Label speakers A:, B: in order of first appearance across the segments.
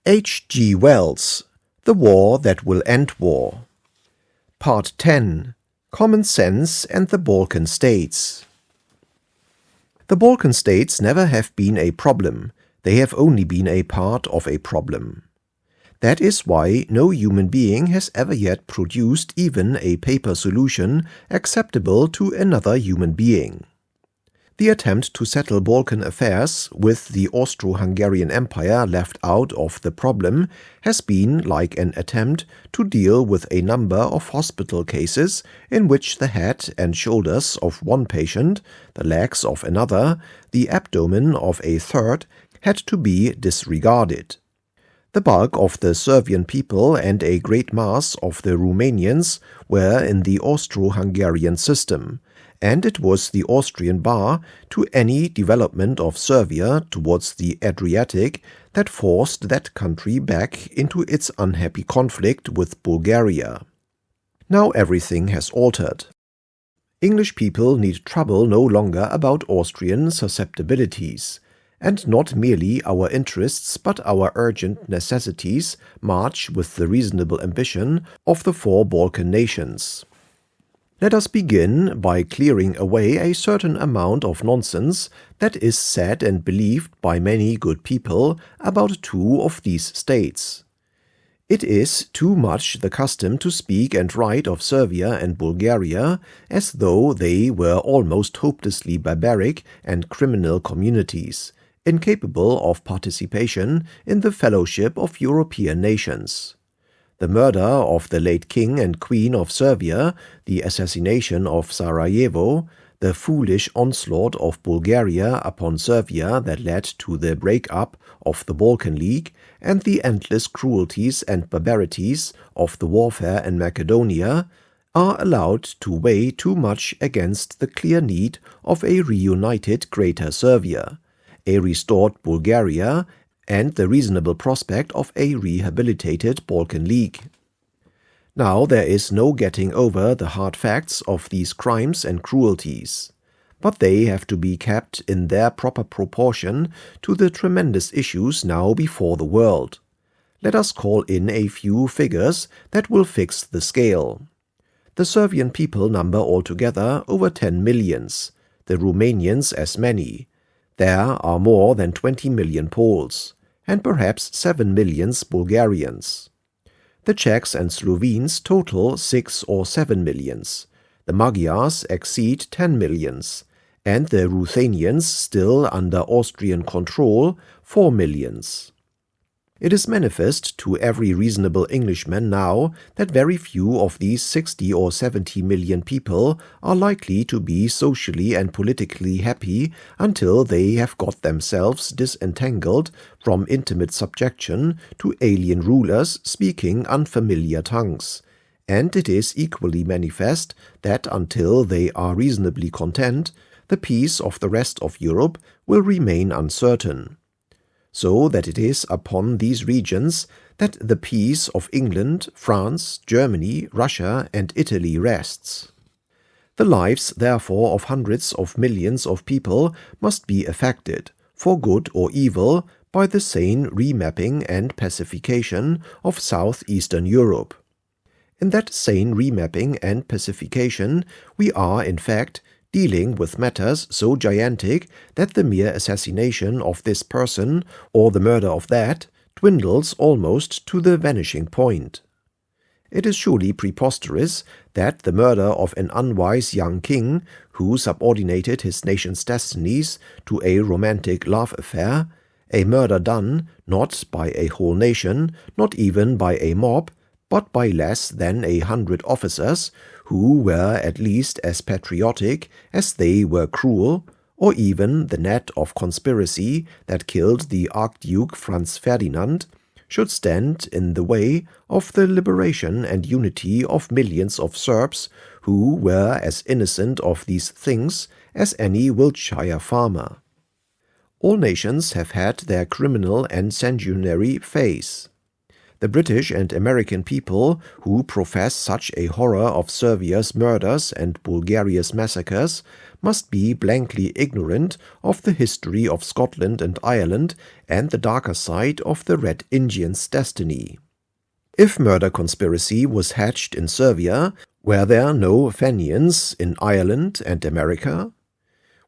A: H. G. Wells, The War That Will End War. Part 10. Common Sense and the Balkan States. The Balkan states never have been a problem, they have only been a part of a problem. That is why no human being has ever yet produced even a paper solution acceptable to another human being. The attempt to settle Balkan affairs with the Austro-Hungarian Empire left out of the problem has been like an attempt to deal with a number of hospital cases in which the head and shoulders of one patient, the legs of another, the abdomen of a third had to be disregarded. The bulk of the Servian people and a great mass of the Romanians were in the Austro-Hungarian system, and it was the Austrian bar to any development of Serbia towards the Adriatic that forced that country back into its unhappy conflict with Bulgaria. Now everything has altered. English people need trouble no longer about Austrian susceptibilities, and not merely our interests but our urgent necessities march with the reasonable ambition of the four Balkan nations. Let us begin by clearing away a certain amount of nonsense that is said and believed by many good people about two of these states. It is too much the custom to speak and write of Serbia and Bulgaria as though they were almost hopelessly barbaric and criminal communities, incapable of participation in the fellowship of European nations. The murder of the late King and Queen of Serbia, the assassination of Sarajevo, the foolish onslaught of Bulgaria upon Serbia that led to the break-up of the Balkan League, and the endless cruelties and barbarities of the warfare in Macedonia are allowed to weigh too much against the clear need of a reunited Greater Serbia, a restored Bulgaria, and the reasonable prospect of a rehabilitated Balkan League. Now there is no getting over the hard facts of these crimes and cruelties, but they have to be kept in their proper proportion to the tremendous issues now before the world. Let us call in a few figures that will fix the scale. The Serbian people number altogether over 10 millions, the Romanians as many. There are more than 20 million Poles, and perhaps 7 millions Bulgarians. The Czechs and Slovenes total 6 or 7 millions, the Magyars exceed 10 millions, and the Ruthenians, still under Austrian control, 4 millions. It is manifest to every reasonable Englishman now that very few of these 60 or 70 million people are likely to be socially and politically happy until they have got themselves disentangled from intimate subjection to alien rulers speaking unfamiliar tongues, and it is equally manifest that until they are reasonably content, the peace of the rest of Europe will remain uncertain. So that it is upon these regions that the peace of England, France, Germany, Russia, and Italy rests. The lives, therefore, of hundreds of millions of people must be affected, for good or evil, by the sane remapping and pacification of southeastern Europe. In that sane remapping and pacification we are, in fact, dealing with matters so gigantic that the mere assassination of this person or the murder of that dwindles almost to the vanishing point. It is surely preposterous that the murder of an unwise young king who subordinated his nation's destinies to a romantic love affair, a murder done not by a whole nation, not even by a mob, but by less than 100 officers who were at least as patriotic as they were cruel, or even the net of conspiracy that killed the Archduke Franz Ferdinand, should stand in the way of the liberation and unity of millions of Serbs who were as innocent of these things as any Wiltshire farmer. All nations have had their criminal and sanguinary phase. The British and American people who profess such a horror of Serbia's murders and Bulgaria's massacres must be blankly ignorant of the history of Scotland and Ireland and the darker side of the Red Indians' destiny. If murder conspiracy was hatched in Serbia, were there no Fenians in Ireland and America?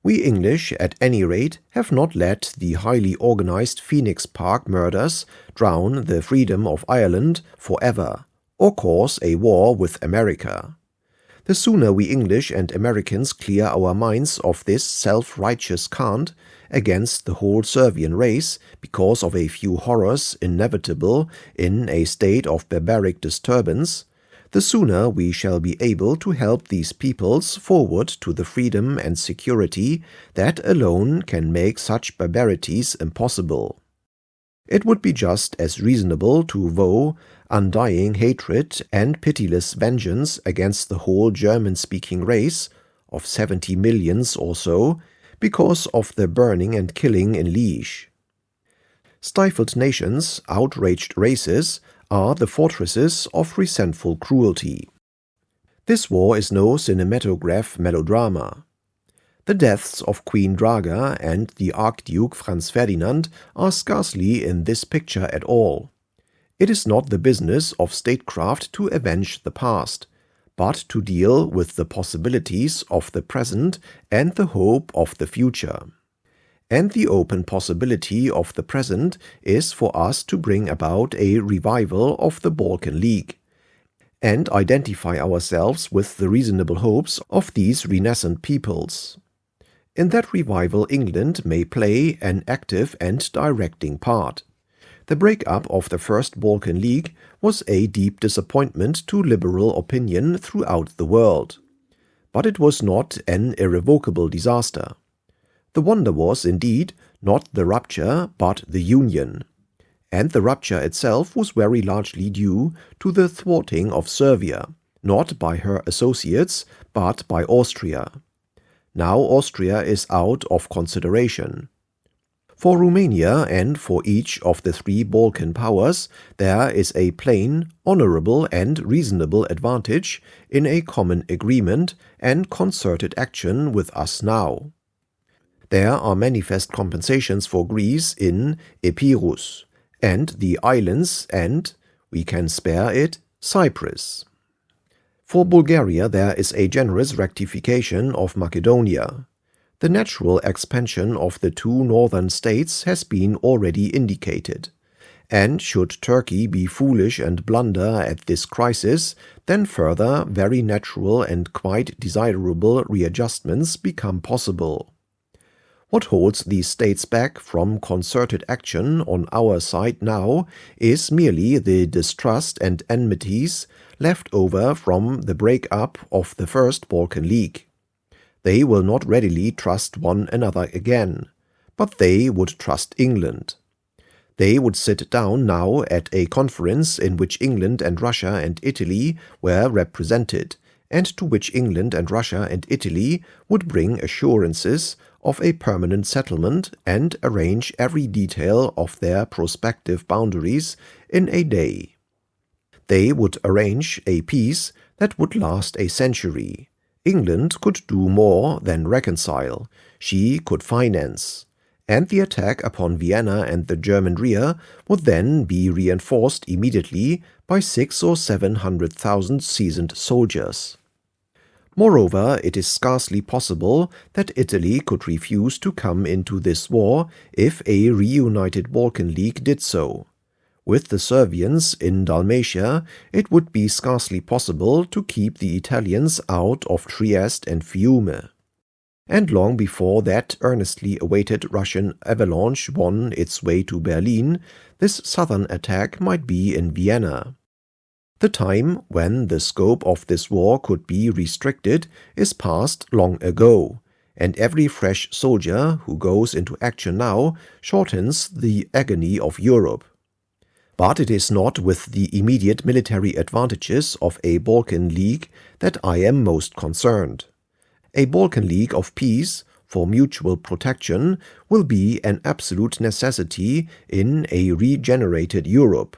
A: We English, at any rate, have not let the highly organized Phoenix Park murders drown the freedom of Ireland forever, or cause a war with America. The sooner we English and Americans clear our minds of this self-righteous cant against the whole Serbian race because of a few horrors inevitable in a state of barbaric disturbance, the sooner we shall be able to help these peoples forward to the freedom and security that alone can make such barbarities impossible. It would be just as reasonable to vow undying hatred and pitiless vengeance against the whole German-speaking race, of 70 millions or so, because of the burning and killing in Liege. Stifled nations, outraged races, are the fortresses of resentful cruelty. This war is no cinematograph melodrama. The deaths of Queen Draga and the Archduke Franz Ferdinand are scarcely in this picture at all. It is not the business of statecraft to avenge the past, but to deal with the possibilities of the present and the hope of the future. And the open possibility of the present is for us to bring about a revival of the Balkan League, and identify ourselves with the reasonable hopes of these renascent peoples. In that revival England may play an active and directing part. The break-up of the First Balkan League was a deep disappointment to liberal opinion throughout the world. But it was not an irrevocable disaster. The wonder was, indeed, not the rupture, but the union. And the rupture itself was very largely due to the thwarting of Serbia, not by her associates, but by Austria. Now Austria is out of consideration. For Romania and for each of the three Balkan powers, there is a plain, honorable and reasonable advantage in a common agreement and concerted action with us now. There are manifest compensations for Greece in Epirus, and the islands and, we can spare it, Cyprus. For Bulgaria there is a generous rectification of Macedonia. The natural expansion of the two northern states has been already indicated, and should Turkey be foolish and blunder at this crisis, then further very natural and quite desirable readjustments become possible. What holds these states back from concerted action on our side now is merely the distrust and enmities left over from the break-up of the First Balkan League. They will not readily trust one another again, but they would trust England. They would sit down now at a conference in which England and Russia and Italy were represented, and to which England and Russia and Italy would bring assurances of a permanent settlement and arrange every detail of their prospective boundaries in a day. They would arrange a peace that would last a century. England could do more than reconcile, she could finance, and the attack upon Vienna and the German rear would then be reinforced immediately by 600,000 or 700,000 seasoned soldiers. Moreover, it is scarcely possible that Italy could refuse to come into this war if a reunited Balkan League did so. With the Serbians in Dalmatia, it would be scarcely possible to keep the Italians out of Trieste and Fiume. And long before that earnestly awaited Russian avalanche won its way to Berlin, this southern attack might be in Vienna. The time when the scope of this war could be restricted is past long ago, and every fresh soldier who goes into action now shortens the agony of Europe. But it is not with the immediate military advantages of a Balkan League that I am most concerned. A Balkan League of peace for mutual protection will be an absolute necessity in a regenerated Europe.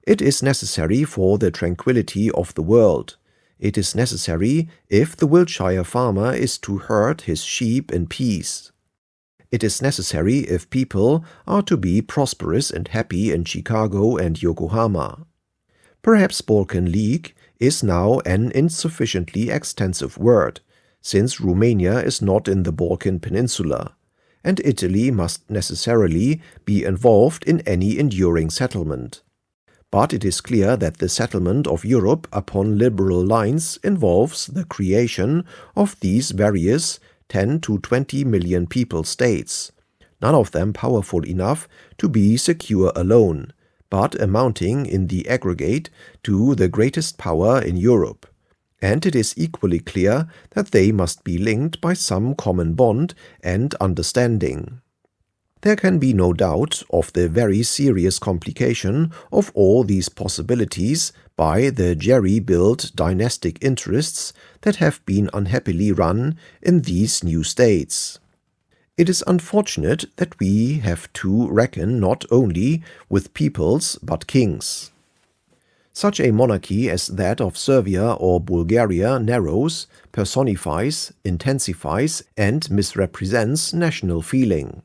A: It is necessary for the tranquility of the world. It is necessary if the Wiltshire farmer is to herd his sheep in peace. It is necessary if people are to be prosperous and happy in Chicago and Yokohama. Perhaps Balkan League is now an insufficiently extensive word, since Romania is not in the Balkan Peninsula, and Italy must necessarily be involved in any enduring settlement. But it is clear that the settlement of Europe upon liberal lines involves the creation of these various 10 to 20 million people states, none of them powerful enough to be secure alone, but amounting in the aggregate to the greatest power in Europe. And it is equally clear that they must be linked by some common bond and understanding. There can be no doubt of the very serious complication of all these possibilities by the jerry-built dynastic interests that have been unhappily run in these new states. It is unfortunate that we have to reckon not only with peoples but kings. Such a monarchy as that of Serbia or Bulgaria narrows, personifies, intensifies, and misrepresents national feeling.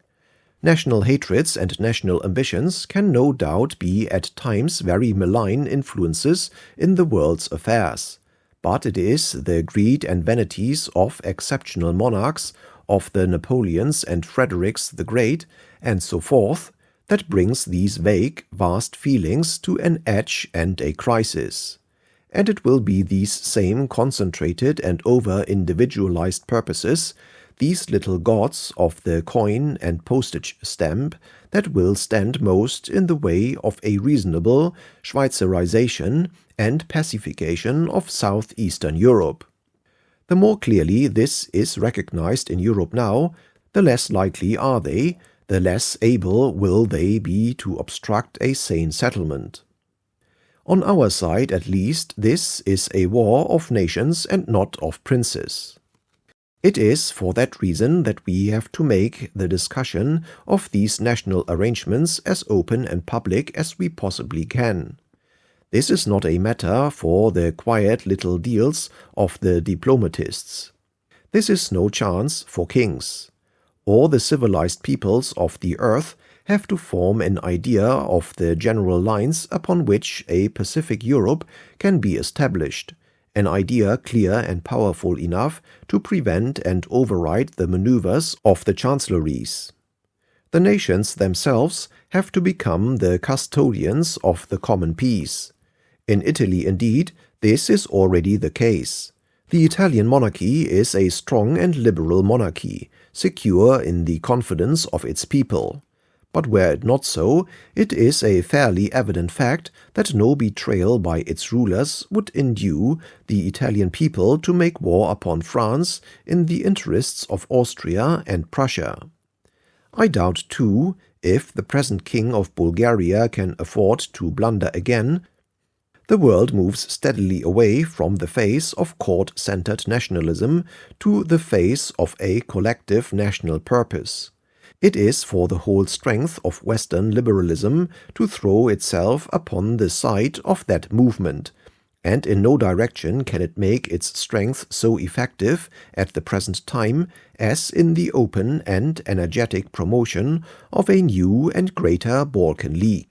A: National hatreds and national ambitions can no doubt be at times very malign influences in the world's affairs, but it is the greed and vanities of exceptional monarchs, of the Napoleons and Fredericks the Great, and so forth, that brings these vague, vast feelings to an edge and a crisis. And it will be these same concentrated and over-individualized purposes, these little gods of the coin and postage stamp, that will stand most in the way of a reasonable Schweizerization and pacification of southeastern Europe. The more clearly this is recognized in Europe now, the less likely are they, the less able will they be to obstruct a sane settlement. On our side, at least, this is a war of nations and not of princes. It is for that reason that we have to make the discussion of these national arrangements as open and public as we possibly can. This is not a matter for the quiet little deals of the diplomatists. This is no chance for kings. All the civilized peoples of the earth have to form an idea of the general lines upon which a Pacific Europe can be established, an idea clear and powerful enough to prevent and override the maneuvers of the chancelleries. The nations themselves have to become the custodians of the common peace. In Italy, indeed, this is already the case. The Italian monarchy is a strong and liberal monarchy, secure in the confidence of its people. But were it not so, it is a fairly evident fact that no betrayal by its rulers would induce the Italian people to make war upon France in the interests of Austria and Prussia. I doubt, too, if the present king of Bulgaria can afford to blunder again. The world moves steadily away from the phase of court-centered nationalism to the phase of a collective national purpose. It is for the whole strength of Western liberalism to throw itself upon the side of that movement, and in no direction can it make its strength so effective at the present time as in the open and energetic promotion of a new and greater Balkan League.